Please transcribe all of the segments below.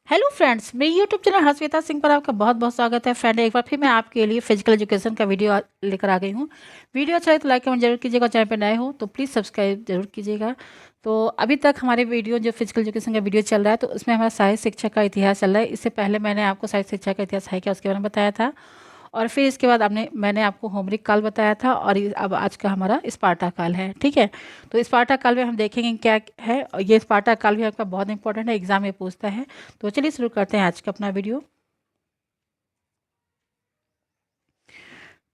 Hello friends, मेरे YouTube channel हर्षवेता Singh पर आपका बहुत बहुत स्वागत है। फ्रेंड, एक बार फिर मैं आपके लिए फिजिकल एजुकेशन का वीडियो लेकर आ गई हूँ। वीडियो अच्छा है तो लाइक कमेंट जरूर कीजिएगा। चैनल पर नए हो तो प्लीज़ सब्सक्राइब जरूर कीजिएगा। तो अभी तक हमारे वीडियो जो फिजिकल एजुकेशन का वीडियो चल रहा है तो उसमें हमारा साहित्य शिक्षा का इतिहास चल रहा है। इससे पहले मैंने आपको साहित्य शिक्षा का इतिहास है क्या उसके बारे में बताया था, और फिर इसके बाद मैंने आपको होमरिक काल बताया था, और अब आज का हमारा स्पार्टा काल है। ठीक है, तो स्पार्टा काल में हम देखेंगे क्या है, और ये स्पार्टा काल भी आपका बहुत इंपॉर्टेंट है, एग्जाम में पूछता है। तो चलिए शुरू करते हैं आज का अपना वीडियो।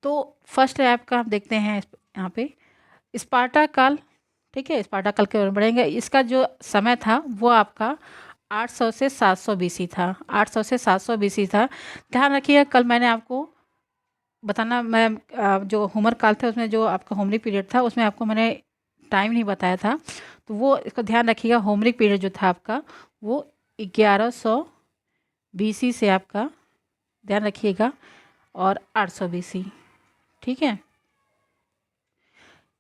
तो फर्स्ट है आपका, हम देखते हैं यहाँ पे स्पार्टा काल। ठीक है, स्पार्टा काल के बारे में पढ़ेंगे। इसका जो समय था वो आपका 800 से 700 बीसी था। 800 से 700 बीसी था। ध्यान रखिएगा, कल मैंने आपको बताना, मैं जो होमर काल था उसमें जो आपका होमरिक पीरियड था उसमें आपको मैंने टाइम नहीं बताया था, तो वो इसका ध्यान रखिएगा। होमरिक पीरियड जो था आपका वो 1100 बीसी से आपका, ध्यान रखिएगा, और 800 बीसी। ठीक है,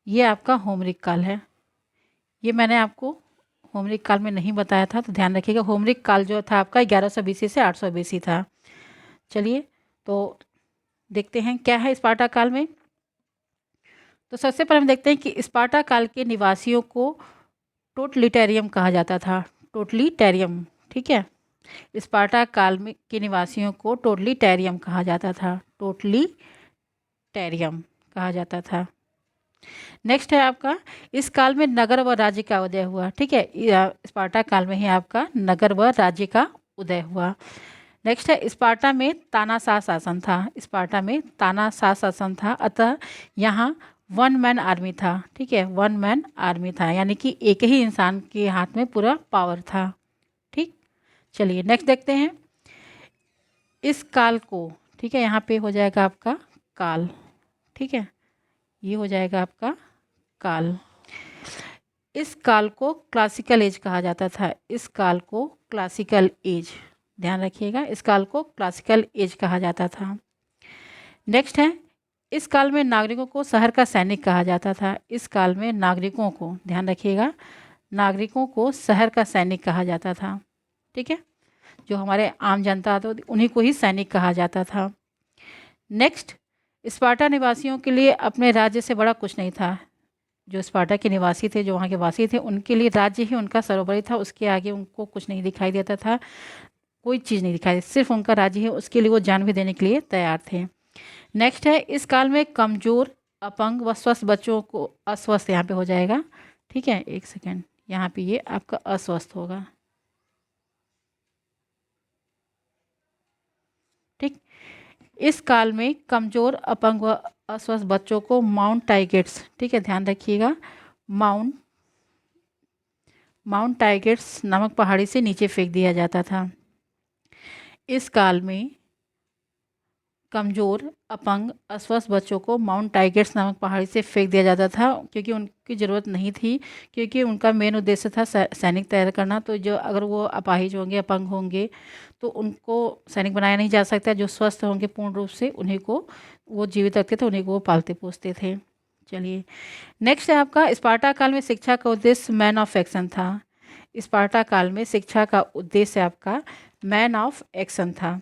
ये आपका होमरिक काल है। ये मैंने आपको होमरिक काल में नहीं बताया था, तो ध्यान रखिएगा। होमरिक काल जो था आपका 1100 बीसी से 800 बीसी था। चलिए, तो देखते हैं क्या है स्पार्टा काल में। तो सबसे पहले हम देखते हैं कि स्पार्टा काल के निवासियों को टोटलिटेरियम कहा जाता था। टोटलिटेरियम, ठीक है, स्पार्टा काल में के निवासियों को टोटलिटेरियम कहा जाता था। टोटलिटेरियम कहा जाता था। नेक्स्ट है आपका, इस काल में नगर व राज्य का उदय हुआ। ठीक है, स्पार्टा काल में ही आपका नगर व राज्य का उदय हुआ। नेक्स्ट है, स्पार्टा में तानाशाह शासन था। स्पार्टा में तानाशाह शासन था, अतः यहाँ वन मैन आर्मी था। ठीक है, वन मैन आर्मी था, यानी कि एक ही इंसान के हाथ में पूरा पावर था। ठीक, चलिए नेक्स्ट देखते हैं इस काल को। ठीक है, यहाँ पे हो जाएगा आपका काल। ठीक है, ये हो जाएगा आपका काल। इस काल को क्लासिकल एज कहा जाता था। इस काल को क्लासिकल एज, ध्यान रखिएगा, इस काल को क्लासिकल एज कहा जाता था। नेक्स्ट है, इस काल में नागरिकों को शहर का सैनिक कहा जाता था। इस काल में नागरिकों को, ध्यान रखिएगा, नागरिकों को शहर का सैनिक कहा जाता था। ठीक है, जो हमारे आम जनता तो उन्हीं को ही सैनिक कहा जाता था। नेक्स्ट, स्पार्टा निवासियों के लिए अपने राज्य से बड़ा कुछ नहीं था। जो स्पार्टा के निवासी थे, जो वहाँ के वासी थे, उनके लिए राज्य ही उनका सर्वोपरि था। उसके आगे उनको कुछ नहीं दिखाई देता था, कोई चीज़ नहीं दिखाई, सिर्फ उनका राज्य है, उसके लिए वो जान भी देने के लिए तैयार थे। नेक्स्ट है, इस काल में कमजोर, अपंग व स्वस्थ बच्चों को, अस्वस्थ यहाँ पे हो जाएगा। ठीक है, एक सेकेंड, यहाँ पे ये आपका अस्वस्थ होगा। ठीक, इस काल में कमजोर, अपंग व अस्वस्थ बच्चों को माउंट टाइगेट्स, ठीक है, ध्यान रखिएगा, माउंट माउंट टाइगेट्स नामक पहाड़ी से नीचे फेंक दिया जाता था। इस काल में कमज़ोर, अपंग, अस्वस्थ बच्चों को माउंट टाइगर्स नामक पहाड़ी से फेंक दिया जाता था, क्योंकि उनकी ज़रूरत नहीं थी, क्योंकि उनका मेन उद्देश्य था सैनिक तैयार करना। तो जो अगर वो अपाहिज होंगे, अपंग होंगे, तो उनको सैनिक बनाया नहीं जा सकता। जो स्वस्थ होंगे पूर्ण रूप से, उन्हीं को वो जीवित रखते थे, उन्हीं को वो पालते पोसते थे। चलिए नेक्स्ट है आपका, स्पार्टा काल में शिक्षा का उद्देश्य मैन ऑफ एक्शन था। स्पार्टा काल में शिक्षा का उद्देश्य आपका मैन ऑफ एक्शन था।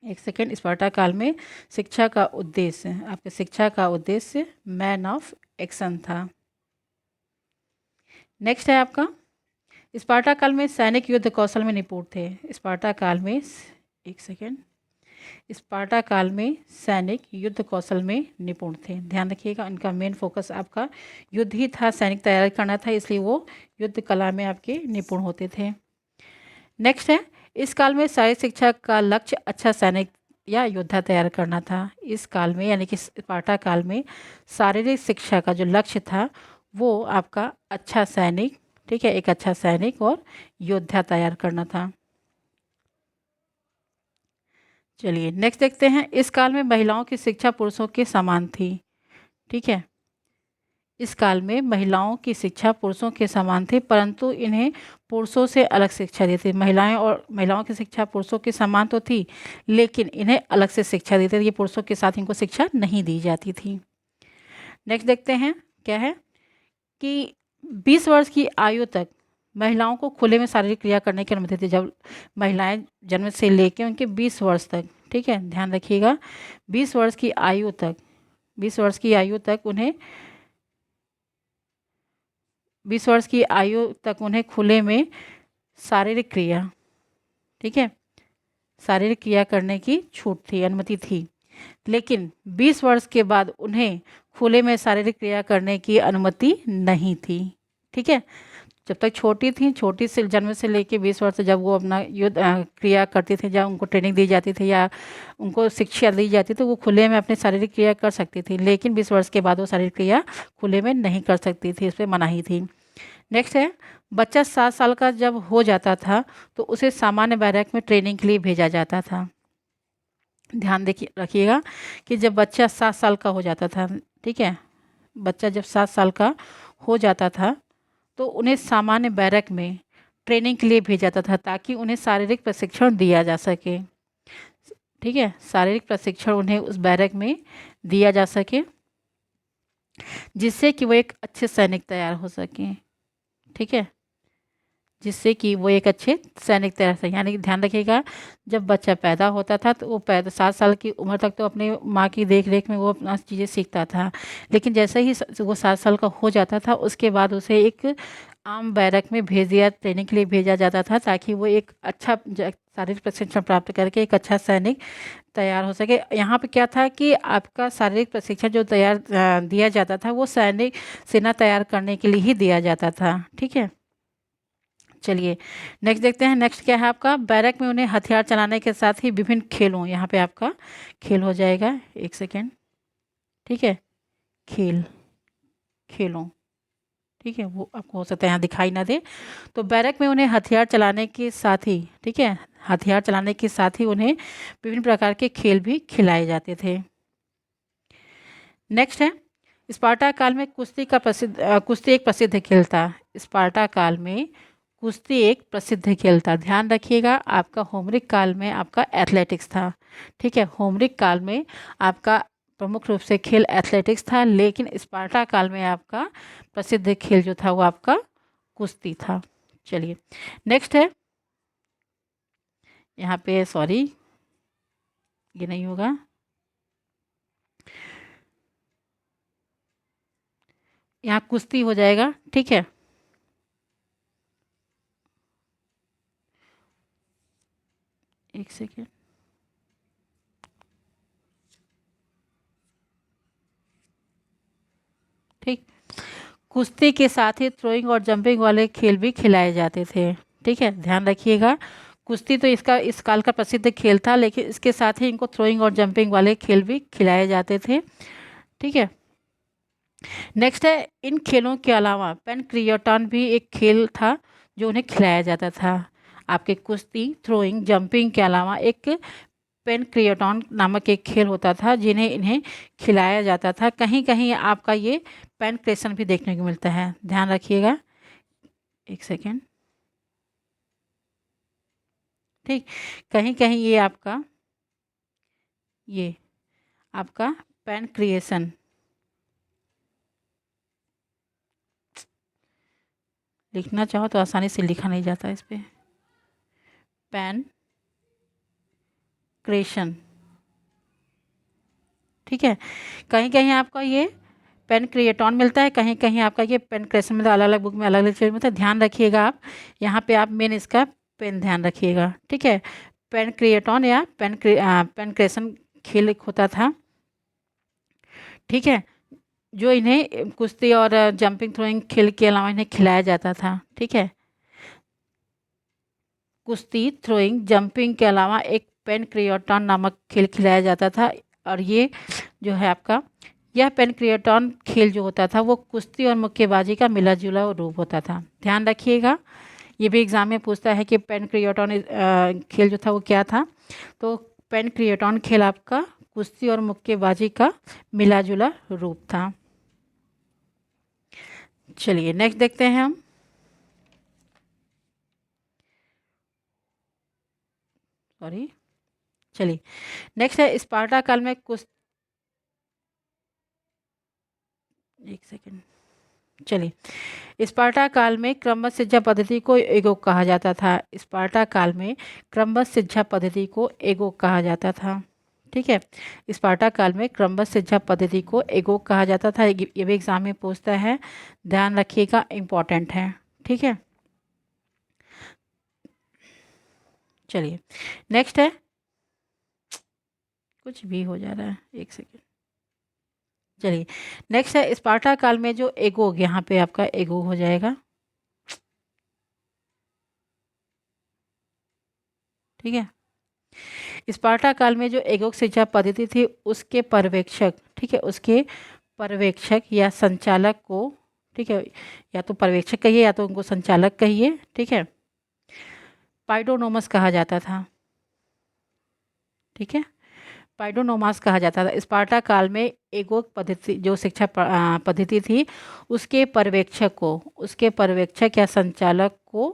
एक सेकेंड, स्पार्टा काल में शिक्षा का उद्देश्य, आपके शिक्षा का उद्देश्य मैन ऑफ एक्शन था। नेक्स्ट है आपका, स्पार्टा काल में सैनिक युद्ध कौशल में निपुण थे। स्पार्टा काल में, एक सेकेंड, स्पार्टा काल में सैनिक युद्ध कौशल में निपुण थे। ध्यान रखिएगा, इनका मेन फोकस आपका युद्ध ही था, सैनिक तैयार करना था, इसलिए वो युद्ध कला में आपके निपुण होते थे। नेक्स्ट है, इस काल में शारीरिक शिक्षा का लक्ष्य अच्छा सैनिक या योद्धा तैयार करना था। इस काल में, यानी कि स्पार्टा काल में, शारीरिक शिक्षा का जो लक्ष्य था वो आपका अच्छा सैनिक, ठीक है, एक अच्छा सैनिक और योद्धा तैयार करना था। चलिए नेक्स्ट देखते हैं, इस काल में महिलाओं की शिक्षा पुरुषों के समान थी। ठीक है, इस काल में महिलाओं की शिक्षा पुरुषों के समान थी, परंतु इन्हें पुरुषों से अलग शिक्षा दी थी। महिलाओं की शिक्षा पुरुषों के समान तो थी, लेकिन इन्हें अलग से शिक्षा दी थी। ये पुरुषों के साथ इनको शिक्षा नहीं दी जाती थी। नेक्स्ट देखते हैं क्या है, कि 20 वर्ष की आयु तक महिलाओं को खुले में शारीरिक क्रिया करने की अनुमति थी जब महिलाएं जन्म से लेकर उनके 20 वर्ष तक, ठीक है, ध्यान रखिएगा, 20 वर्ष की आयु तक, 20 वर्ष की आयु तक उन्हें 20 वर्ष की आयु तक उन्हें खुले में शारीरिक क्रिया, ठीक है, शारीरिक क्रिया करने की छूट थी, अनुमति थी। लेकिन 20 वर्ष के बाद उन्हें खुले में शारीरिक क्रिया करने की अनुमति नहीं थी, ठीक है। जब तक छोटी थी, छोटी से जन्म से लेके 20 वर्ष जब वो अपना युद्ध क्रिया करती थी, जब उनको ट्रेनिंग दी जाती थी या उनको शिक्षा दी जाती तो वो खुले में अपनी शारीरिक क्रिया कर सकती थी। लेकिन 20 वर्ष के बाद वो शारीरिक क्रिया खुले में नहीं कर सकती थी, इस पर मनाही थी। नेक्स्ट है, बच्चा 7 साल का जब हो जाता था तो उसे सामान्य बैरक में ट्रेनिंग के लिए भेजा जाता था। ध्यान देखिए रखिएगा कि जब बच्चा 7 साल का हो जाता था, ठीक है, बच्चा जब 7 साल का हो जाता था तो उन्हें सामान्य बैरक में ट्रेनिंग के लिए भेजा जाता था ताकि उन्हें शारीरिक प्रशिक्षण दिया जा सके, ठीक है, शारीरिक प्रशिक्षण उन्हें उस बैरक में दिया जा सके जिससे कि वो एक अच्छे सैनिक तैयार हो सकें, ठीक है, जिससे कि वो एक अच्छे सैनिक तैयार से, यानी कि ध्यान रखिएगा जब बच्चा पैदा होता था तो वो 7 साल की उम्र तक तो अपने माँ की देख रेख में वो अपना चीज़ें सीखता था। लेकिन जैसे ही वो 7 साल का हो जाता था उसके बाद उसे एक आम बैरक में भेज दिया, ट्रेनिंग के लिए भेजा जाता था ताकि वो एक अच्छा शारीरिक प्रशिक्षण प्राप्त करके एक अच्छा सैनिक तैयार हो सके। यहाँ पे क्या था कि आपका शारीरिक प्रशिक्षण जो तैयार दिया जाता था वो सैनिक सेना तैयार करने के लिए ही दिया जाता था, ठीक है। चलिए नेक्स्ट देखते हैं। नेक्स्ट क्या है आपका, बैरक में उन्हें हथियार चलाने के साथ ही विभिन्न खेलों, यहाँ पे आपका खेल हो जाएगा, एक सेकेंड, ठीक है, खेल, खेलों, ठीक है, वो आपको हो सकता है यहाँ दिखाई ना दे। तो बैरक में उन्हें हथियार चलाने के साथ ही, ठीक है, हथियार चलाने के साथ ही उन्हें विभिन्न प्रकार के खेल भी खिलाए जाते थे। नेक्स्ट है, स्पार्टा काल में कुश्ती का कुश्ती एक प्रसिद्ध खेल था। स्पार्टा काल में कुश्ती एक प्रसिद्ध खेल था। ध्यान रखिएगा आपका होमरिक काल में आपका एथलेटिक्स था, ठीक है, होमरिक काल में आपका प्रमुख रूप से खेल एथलेटिक्स था, लेकिन स्पार्टा काल में आपका प्रसिद्ध खेल जो था वो आपका कुश्ती था। चलिए नेक्स्ट है, यहाँ पे सॉरी ये नहीं होगा, यहाँ कुश्ती हो जाएगा, ठीक है, एक सेकेंड, ठीक, कुश्ती के साथ ही थ्रोइंग और जंपिंग वाले खेल भी खिलाए जाते थे, ठीक है, ध्यान रखिएगा। कुश्ती तो इसका इस काल का प्रसिद्ध खेल था, लेकिन इसके साथ ही इनको थ्रोइंग और जंपिंग वाले खेल भी खिलाए जाते थे, ठीक है। नेक्स्ट है, इन खेलों के अलावा पेनक्रियाटन भी एक खेल था जो उन्हें खिलाया जाता था। आपके कुश्ती, थ्रोइंग, जंपिंग के अलावा एक पेनक्रियाटन नामक एक खेल होता था जिन्हें इन्हें खिलाया जाता था। कहीं कहीं आपका ये पेनक्रेशन भी देखने को मिलता है, ध्यान रखिएगा, एक सेकेंड, ठीक, कहीं कहीं ये आपका पेनक्रिएशन, लिखना चाहो तो आसानी से लिखा नहीं जाता इस पे, पेन क्रेशन, ठीक है, कहीं कहीं आपका ये पेन क्रिएटॉन मिलता है, कहीं कहीं आपका ये पेन क्रेशन मिलता है, अलग अलग बुक में अलग अलग चीज़ मिलता है। ध्यान रखिएगा आप, यहाँ पे आप मेन इसका पेन ध्यान रखिएगा, ठीक है, पेन क्रिएटॉन या पेन क्रेशन खेल एक होता था, ठीक है, जो इन्हें कुश्ती और जंपिंग थ्रोइंग खेल के अलावा इन्हें खिलाया जाता था, ठीक है, कुश्ती, थ्रोइंग, जंपिंग के अलावा एक पेन क्रिएटॉन नामक खेल खिलाया जाता था। और ये जो है आपका यह पेनक्रिएटॉन खेल जो होता था वो कुश्ती और मुक्केबाजी का मिला जुला रूप होता था। ध्यान रखिएगा, ये भी एग्जाम में पूछता है कि पेनक्रिएटॉन खेल जो था वो क्या था। तो पेनक्रिएटॉन खेल आपका कुश्ती और मुक्केबाजी का मिला जुला रूप था। चलिए नेक्स्ट देखते हैं हम। सॉरी, चलिए नेक्स्ट है, स्पार्टा काल में एक सेकेंड, चलिए, स्पार्टा काल में क्रमबद्ध शिक्षा पद्धति को एगोग कहा जाता था। स्पार्टा काल में क्रमबद्ध शिक्षा पद्धति को एगोग कहा जाता था। ठीक है, स्पार्टा काल में क्रमबद्ध शिक्षा पद्धति को एगोग कहा जाता था। ये भी एग्जाम में पूछता है, ध्यान रखिएगा, इम्पोर्टेंट है। ठीक है, चलिए नेक्स्ट है, कुछ भी हो जा रहा है, एक सेकेंड। चलिए नेक्स्ट है, स्पार्टा काल में जो एगोग, यहाँ पे आपका एगोग हो जाएगा। ठीक है, स्पार्टा काल में जो एगोग शिक्षा पद्धति थी उसके पर्यवेक्षक, ठीक है, उसके पर्यवेक्षक या संचालक को, ठीक है, या तो पर्यवेक्षक कहिए या तो उनको संचालक कहिए, ठीक है, पाइडोनोमस कहा जाता था। ठीक है, पाइडोनोमास कहा जाता था। स्पार्टा काल में एगोग पद्धति, जो शिक्षा पद्धति थी, उसके पर्यवेक्षक को, उसके पर्यवेक्षक या संचालक को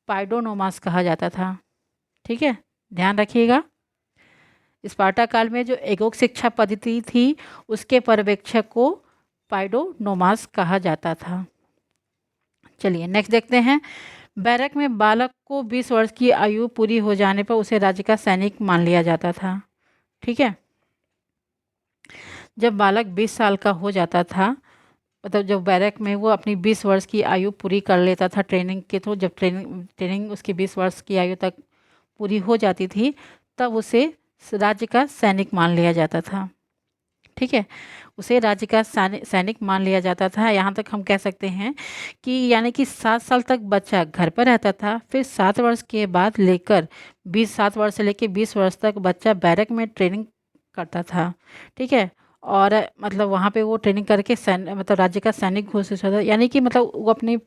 पाइडोनोमास कहा जाता था। ठीक है, ध्यान रखिएगा, स्पार्टा काल में जो एगोग शिक्षा पद्धति थी उसके पर्यवेक्षक को पाइडोनोमास कहा जाता था। चलिए नेक्स्ट देखते हैं, बैरक में बालक को 20 वर्ष की आयु पूरी हो जाने पर उसे राज्य का सैनिक मान लिया जाता था। ठीक है, जब बालक 20 साल का हो जाता था, मतलब जब बैरक में वो अपनी 20 वर्ष की आयु पूरी कर लेता था ट्रेनिंग के थ्रू, जब ट्रेनिंग उसकी 20 वर्ष की आयु तक पूरी हो जाती थी, तब उसे राज्य का सैनिक मान लिया जाता था। ठीक है, उसे राज्य का सैनिक मान लिया जाता था। यहाँ तक हम कह सकते हैं कि यानी कि 7 साल तक बच्चा घर पर रहता था, फिर 7 वर्ष के बाद लेकर 7 वर्ष से लेकर 20 वर्ष तक बच्चा बैरक में ट्रेनिंग करता था। ठीक है, और मतलब वहाँ पे वो ट्रेनिंग करके मतलब राज्य का सैनिक घोषित होता था। यानी कि मतलब वो अपनी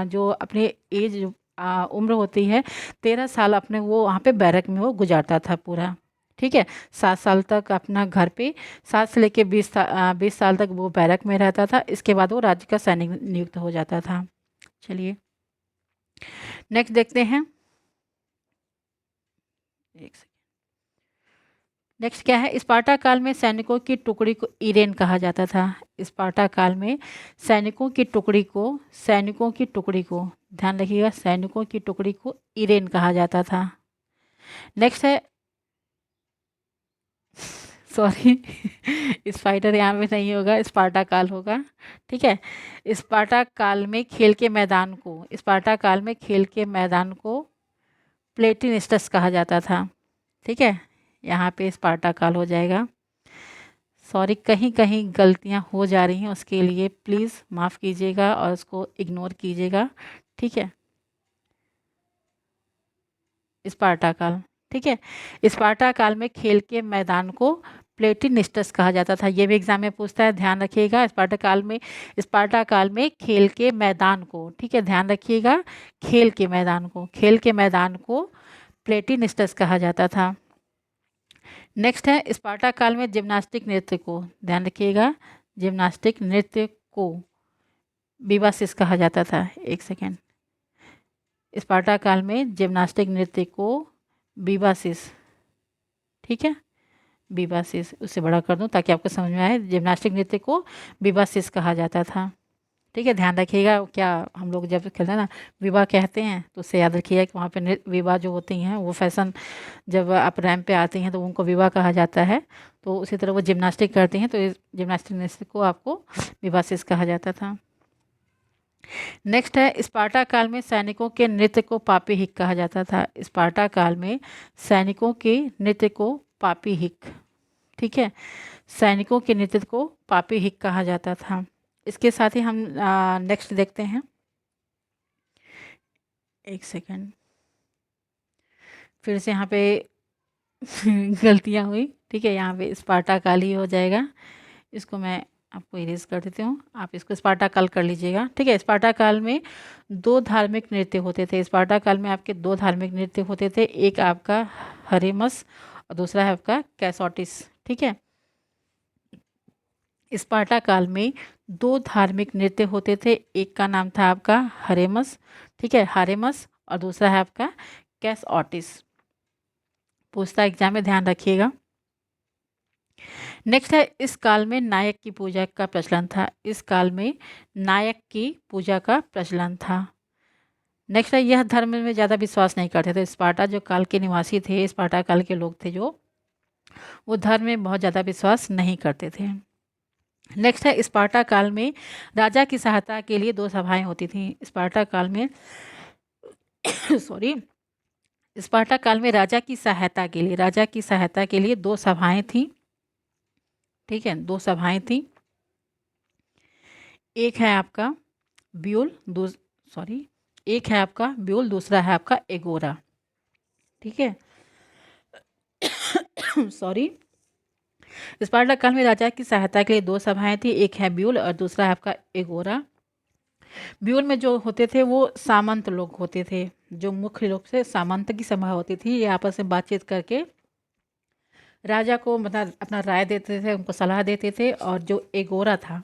जो अपनी एज उम्र होती है 13 साल अपने वो वहाँ पे बैरक में वो गुजारता था पूरा। ठीक है, 7 साल तक अपना घर पे, 7 से लेके 20 साल तक वो बैरक में रहता था। इसके बाद वो राज्य का सैनिक नियुक्त हो जाता था। चलिए नेक्स्ट देखते हैं, एक सेकेंड, नेक्स्ट क्या है, स्पार्टा काल में सैनिकों की टुकड़ी को इरेन कहा जाता था। स्पार्टा काल में सैनिकों की टुकड़ी को, ध्यान रखिएगा, सैनिकों की टुकड़ी को इरेन कहा जाता था। नेक्स्ट है, सॉरी स्पाइडर यहाँ पे नहीं होगा, स्पार्टा काल होगा। ठीक है, स्पार्टा काल में खेल के मैदान को, स्पार्टा काल में खेल के मैदान को प्लेटिनिस्टस कहा जाता था। ठीक है, यहाँ पे स्पार्टा काल हो जाएगा। सॉरी, कहीं कहीं गलतियाँ हो जा रही हैं, उसके लिए प्लीज़ माफ़ कीजिएगा और उसको इग्नोर कीजिएगा। ठीक है, स्पार्टा काल, ठीक है, स्पार्टा काल में खेल के मैदान को प्लेटिनिस्टस कहा जाता था। ये भी एग्जाम में पूछता है, ध्यान रखिएगा, स्पार्टा काल में खेल के मैदान को, ठीक है, ध्यान रखिएगा, खेल के मैदान को प्लेटिनिस्टस कहा जाता था। नेक्स्ट है, स्पार्टा काल में जिम्नास्टिक नृत्य को, ध्यान रखिएगा, जिम्नास्टिक नृत्य को विवासिस कहा जाता था। एक सेकेंड, स्पार्टा काल में जिम्नास्टिक नृत्य को विवासिस, ठीक है, विवासिस, उससे बड़ा कर दूं ताकि आपको समझ में आए, जिम्नास्टिक नृत्य को विवासिस कहा जाता था। ठीक है, ध्यान रखिएगा, क्या हम लोग जब कहते हैं ना विवाह कहते हैं, तो उससे याद रखिएगा कि वहाँ पे विवाह जो होती हैं वो फैशन, जब आप रैंप पे आती हैं तो उनको विवाह कहा जाता है, तो उसी तरह वो जिम्नास्टिक करती हैं, तो इस जिम्नास्टिक नृत्य को आपको विवासिस कहा जाता था। नेक्स्ट है, स्पार्टा काल में सैनिकों के नृत्य को पापी हिक कहा जाता था। स्पार्टा काल में सैनिकों के नृत्य को पापी हिक, ठीक है, सैनिकों के नृत्य को पापी हिक कहा जाता था। इसके साथ ही हम नेक्स्ट देखते हैं, एक सेकेंड, फिर से यहाँ पे गलतियाँ हुई। ठीक है, यहाँ पे स्पार्टा काल ही हो जाएगा, इसको मैं आपको इरेज कर देती हूँ, आप इसको स्पार्टा काल कर लीजिएगा। ठीक है, स्पार्टा काल में 2 धार्मिक नृत्य होते थे। स्पार्टा काल में आपके 2 धार्मिक नृत्य होते थे, एक आपका हरेमस और दूसरा है आपका कैसोटिस। ठीक है, स्पार्टा काल में 2 धार्मिक नृत्य होते थे, एक का नाम था आपका हरेमस, ठीक है, हारेमस, और दूसरा है आपका कैसोटिस। पूछता एग्जाम में, ध्यान रखिएगा। नेक्स्ट है इस काल में नायक की पूजा का प्रचलन था। इस काल में नायक की पूजा का प्रचलन था। नेक्स्ट है यह धर्म में ज़्यादा विश्वास नहीं करते थे। स्पार्टा जो काल के निवासी थे, स्पार्टा काल के लोग थे जो, वो धर्म में बहुत ज़्यादा विश्वास नहीं करते थे। नेक्स्ट है स्पार्टा काल में राजा की सहायता के लिए 2 सभाएं होती थी। स्पार्टा काल में सॉरी, स्पार्टा काल में राजा की सहायता के लिए 2 सभाएं थी। ठीक है, 2 सभाएं थी। एक है आपका ब्यूल, एक है आपका ब्यूल, दूसरा है आपका एगोरा। ठीक है सॉरी, स्पार्टा काल में राजा की सहायता के लिए 2 सभाएं थी, एक है ब्यूल और दूसरा है आपका एगोरा। ब्यूल में जो होते थे वो सामंत लोग होते थे, जो मुख्य रूप से सामंत की सभा होती थी। ये आपस में बातचीत करके राजा को मतलब अपना राय देते थे, उनको सलाह देते थे। और जो एगोरा था,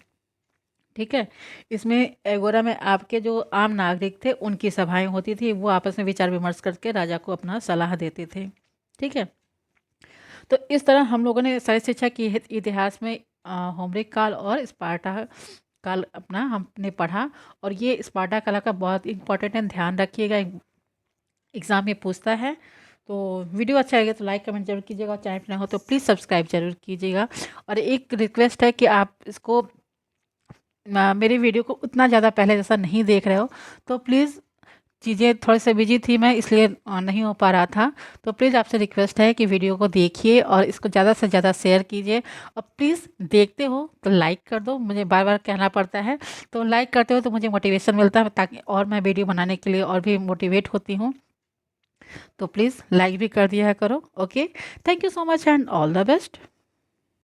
ठीक है, इसमें एगोरा में आपके जो आम नागरिक थे उनकी सभाएं होती थी, वो आपस में विचार विमर्श करके राजा को अपना सलाह देते थे। ठीक है, तो इस तरह हम लोगों ने सारी शिक्षा की इतिहास में होमरिक काल और स्पार्टा काल अपना हमने पढ़ा। और ये स्पार्टा काल का बहुत इंपॉर्टेंट है, ध्यान रखिएगा, एग्ज़ाम में पूछता है। तो वीडियो अच्छा लगे तो लाइक कमेंट जरूर कीजिएगा, और चैनल पर नया हो तो प्लीज़ सब्सक्राइब जरूर कीजिएगा। और एक रिक्वेस्ट है कि आप इसको मेरे वीडियो को उतना ज़्यादा पहले जैसा नहीं देख रहे हो, तो प्लीज़, चीज़ें थोड़े से बिजी थी मैं, इसलिए नहीं हो पा रहा था। तो प्लीज़ आपसे रिक्वेस्ट है कि वीडियो को देखिए और इसको ज़्यादा से ज़्यादा शेयर कीजिए। और प्लीज़ देखते हो तो लाइक कर दो, मुझे बार बार कहना पड़ता है, तो लाइक करते हो तो मुझे मोटिवेशन मिलता है, ताकि और मैं वीडियो बनाने के लिए और भी मोटिवेट होती हूँ। तो प्लीज़ लाइक भी कर दिया करो। Okay, thank you so much and all the best.